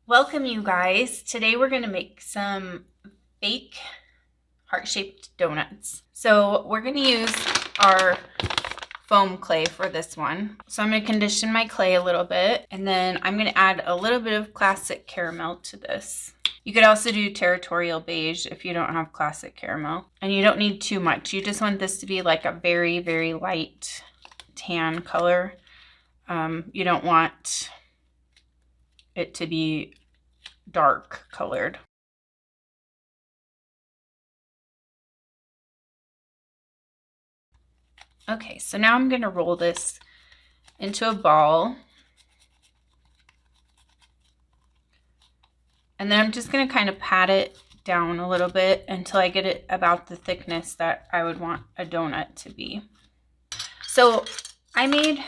Welcome, you guys. Today we're going to make some fake heart-shaped donuts. So we're going to use our foam clay for this one. So I'm going to condition my clay a little bit, and then I'm going to add a little bit of classic caramel to this. You could also do territorial beige if you don't have classic caramel. And you don't need too much. You just want this to be like a very, very light tan color. You don't want it to be dark colored. Okay, so now I'm going to roll this into a ball. And then I'm just going to kind of pat it down a little bit until I get it about the thickness that I would want a donut to be. So I made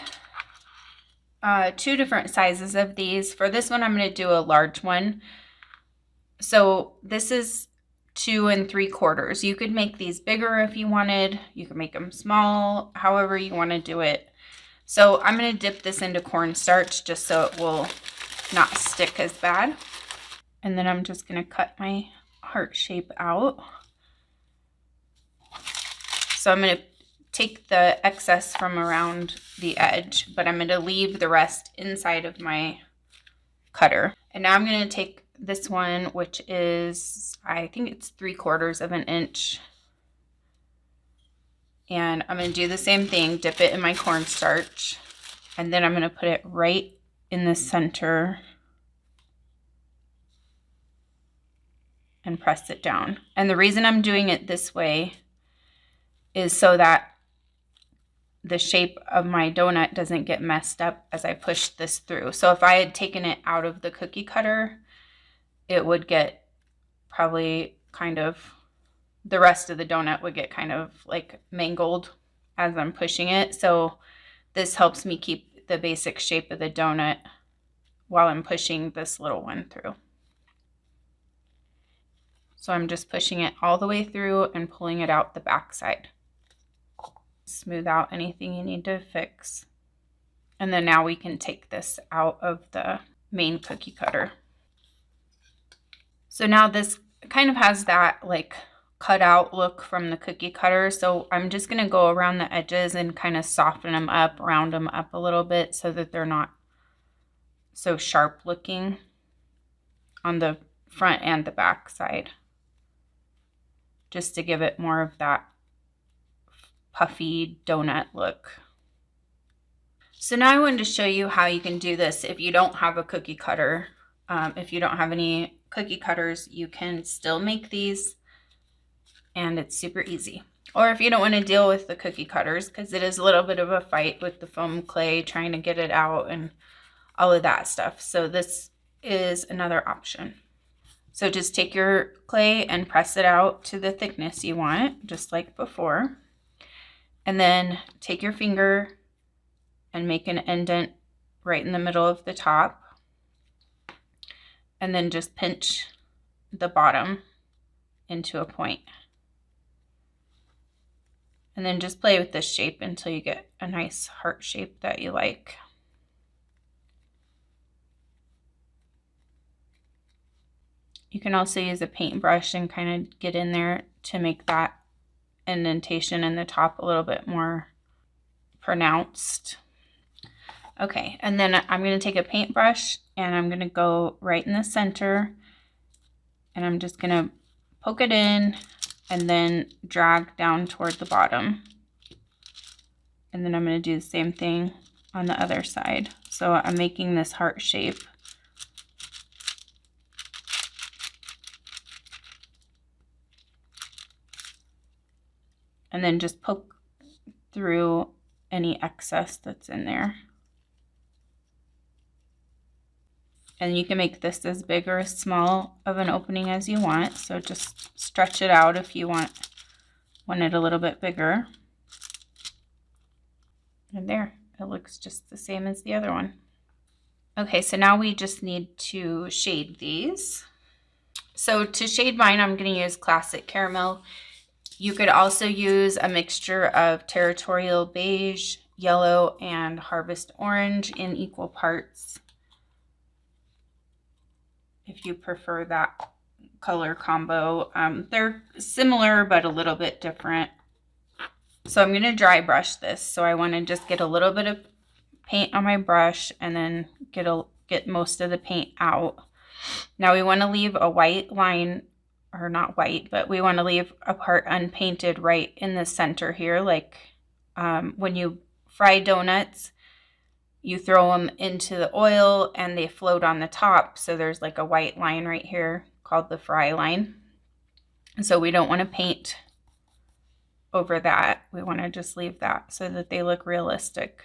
two different sizes of these. For this one, I'm going to do a large one. So this is 2 3/4. You could make these bigger if you wanted. You could make them small, however you want to do it. So I'm going to dip this into cornstarch just so it will not stick as bad. And then I'm just going to cut my heart shape out. So I'm going to take the excess from around the edge, but I'm going to leave the rest inside of my cutter. And now I'm going to take this one, which is, I think it's 3/4 of an inch. And I'm going to do the same thing, dip it in my cornstarch, and then I'm going to put it right in the center and press it down. And the reason I'm doing it this way is so that the shape of my donut doesn't get messed up as I push this through. So if I had taken it out of the cookie cutter, it would get probably kind of, the rest of the donut would get kind of like mangled as I'm pushing it. So this helps me keep the basic shape of the donut while I'm pushing this little one through. So I'm just pushing it all the way through and pulling it out the back side. Smooth out anything you need to fix. And then now we can take this out of the main cookie cutter. So now this kind of has that like cut out look from the cookie cutter. So I'm just going to go around the edges and kind of soften them up, round them up a little bit so that they're not so sharp looking on the front and the back side, just to give it more of that puffy donut look. So now I wanted to show you how you can do this if you don't have a cookie cutter. If you don't have any cookie cutters, you can still make these, and it's super easy. Or if you don't want to deal with the cookie cutters, because it is a little bit of a fight with the foam clay, trying to get it out and all of that stuff. So this is another option. So just take your clay and press it out to the thickness you want, just like before. And then take your finger and make an indent right in the middle of the top. And then just pinch the bottom into a point. And then just play with this shape until you get a nice heart shape that you like. You can also use a paintbrush and kind of get in there to make that indentation in the top a little bit more pronounced. Okay, and then I'm going to take a paintbrush and I'm going to go right in the center, and I'm just going to poke it in and then drag down toward the bottom. And then I'm going to do the same thing on the other side. So I'm making this heart shape. And then just poke through any excess that's in there. And you can make this as big or as small of an opening as you want. So just stretch it out if you want it a little bit bigger. And there, it looks just the same as the other one. Okay, so now we just need to shade these. So to shade mine, I'm going to use classic caramel. You could also use a mixture of territorial beige, yellow, and harvest orange in equal parts. if you prefer that color combo. They're similar, but a little bit different. So I'm going to dry brush this. So I want to just get a little bit of paint on my brush and then get most of the paint out. Now we want to leave a white line, or not white, but we want to leave a part unpainted right in the center here. Like when you fry donuts, you throw them into the oil and they float on the top. So there's like a white line right here called the fry line. So we don't want to paint over that. We want to just leave that so that they look realistic.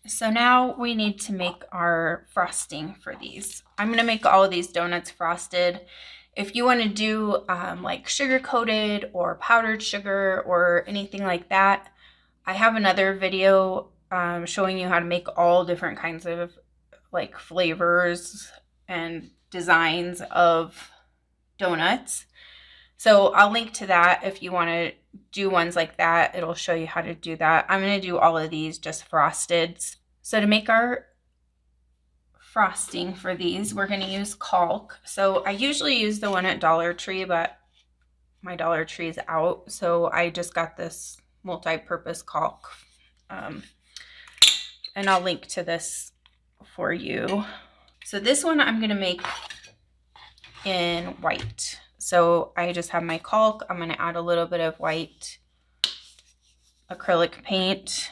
So now we need to make our frosting for these. I'm going to make all of these donuts frosted. If you want to do like sugar coated or powdered sugar or anything like that, I have another video showing you how to make all different kinds of like flavors and designs of donuts. So I'll link to that if you want to do ones like that. It'll show you how to do that. I'm going to do all of these just frosted. So to make our frosting for these, we're going to use caulk. So I usually use the one at Dollar Tree, but my Dollar Tree is out. So I just got this multi-purpose caulk. And I'll link to this for you. So this one I'm going to make in white. So I just have my caulk. I'm going to add a little bit of white acrylic paint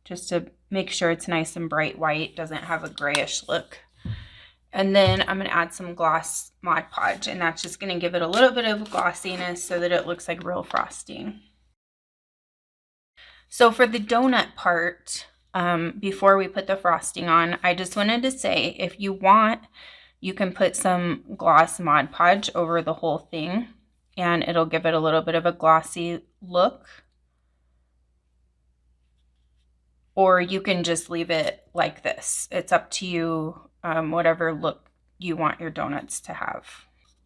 just to make sure it's nice and bright white, doesn't have a grayish look. And then I'm going to add some gloss Mod Podge, and that's just going to give it a little bit of glossiness so that it looks like real frosting. So for the donut part, before we put the frosting on, I just wanted to say, if you want, you can put some gloss Mod Podge over the whole thing, and it'll give it a little bit of a glossy look. Or you can just leave it like this. It's up to you, whatever look you want your donuts to have.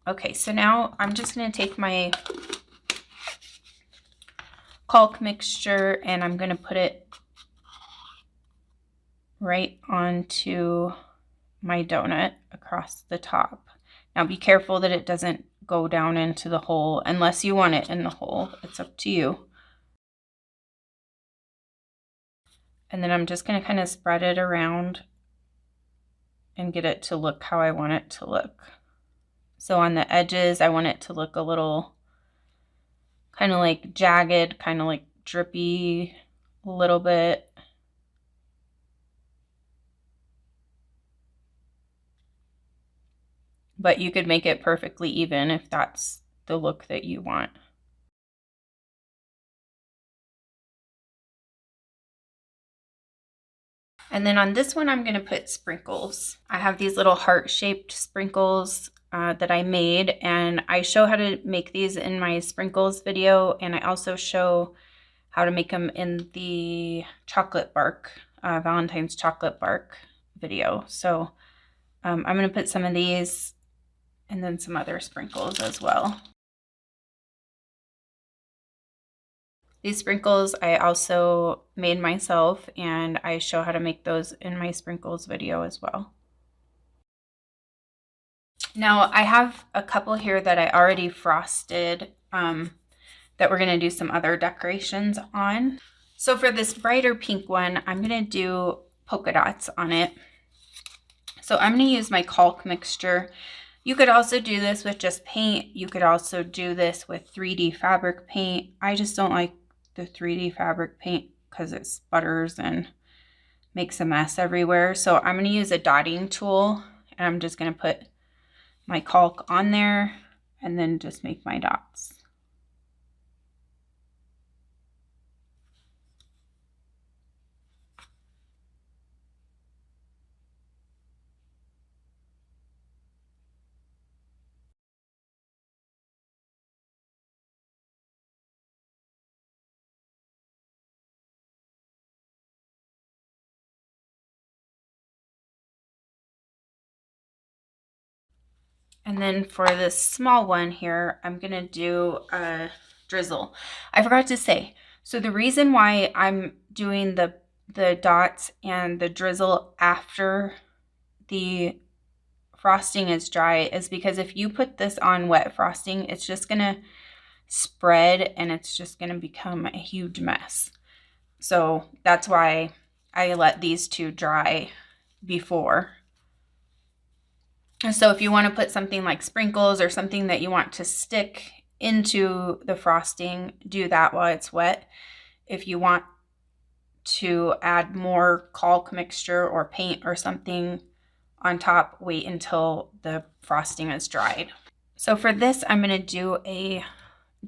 Okay, so now I'm just going to take my caulk mixture and I'm going to put it right onto my donut across the top. Now be careful that it doesn't go down into the hole unless you want it in the hole. It's up to you. And then I'm just going to kind of spread it around and get it to look how I want it to look. So on the edges, I want it to look a little kind of like jagged, kind of like drippy a little bit. But you could make it perfectly even if that's the look that you want. And then on this one, I'm going to put sprinkles. I have these little heart-shaped sprinkles that I made, and I show how to make these in my sprinkles video, and I also show how to make them in the chocolate bark, Valentine's chocolate bark video. So I'm going to put some of these and then some other sprinkles as well. These sprinkles I also made myself, and I show how to make those in my sprinkles video as well. Now I have a couple here that I already frosted that we're going to do some other decorations on. So for this brighter pink one, I'm going to do polka dots on it. So I'm going to use my caulk mixture. You could also do this with just paint. You could also do this with 3D fabric paint. I just don't like the 3D fabric paint because it sputters and makes a mess everywhere. So I'm going to use a dotting tool, and I'm just going to put my caulk on there and then just make my dots. And then for this small one here, I'm going to do a drizzle. I forgot to say, so the reason why I'm doing the dots and the drizzle after the frosting is dry is because if you put this on wet frosting, it's just going to spread and it's just going to become a huge mess. So that's why I let these two dry before. So if you want to put something like sprinkles or something that you want to stick into the frosting, do that while it's wet. If you want to add more caulk mixture or paint or something on top, wait until the frosting is dried. So for this, I'm going to do a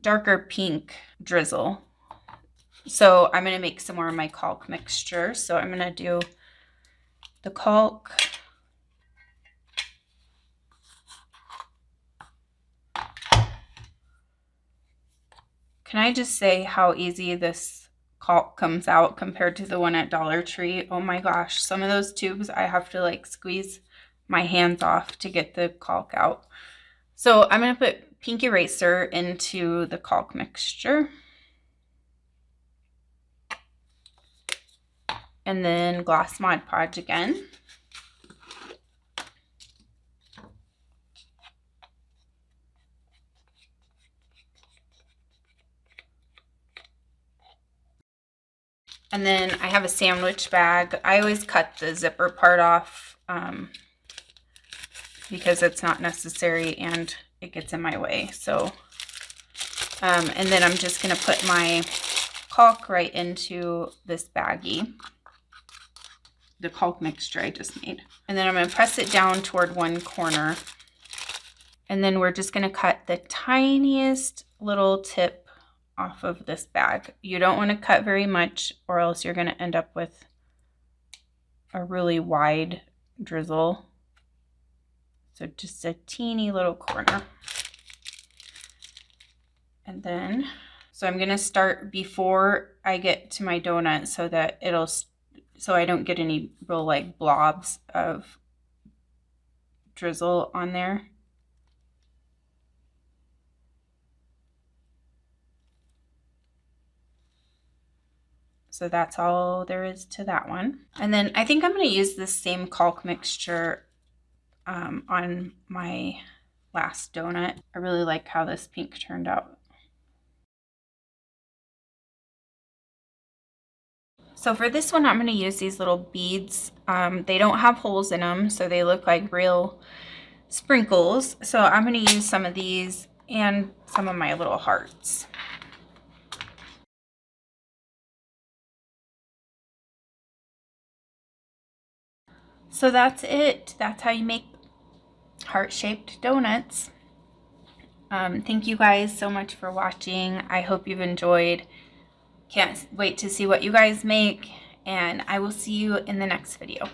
darker pink drizzle. So I'm going to make some more of my caulk mixture. So I'm going to do the caulk. Can I just say how easy this caulk comes out compared to the one at Dollar Tree? Oh my gosh, some of those tubes I have to like squeeze my hands off to get the caulk out. So I'm going to put pink eraser into the caulk mixture. And then gloss Mod Podge again. And then I have a sandwich bag. I always cut the zipper part off because it's not necessary and it gets in my way. So, and then I'm just going to put my caulk right into this baggie, the caulk mixture I just made. And then I'm going to press it down toward one corner. And then we're just going to cut the tiniest little tip off of this bag. You don't want to cut very much or else you're going to end up with a really wide drizzle. So just a teeny little corner. And then, so I'm going to start before I get to my donut so that so I don't get any real like blobs of drizzle on there. So that's all there is to that one. And then I think I'm going to use this same caulk mixture on my last donut. I really like how this pink turned out. So for this one, I'm going to use these little beads. They don't have holes in them, so they look like real sprinkles. So I'm going to use some of these and some of my little hearts. So that's it. That's how you make heart-shaped donuts. Thank you guys so much for watching. I hope you've enjoyed. Can't wait to see what you guys make, and I will see you in the next video.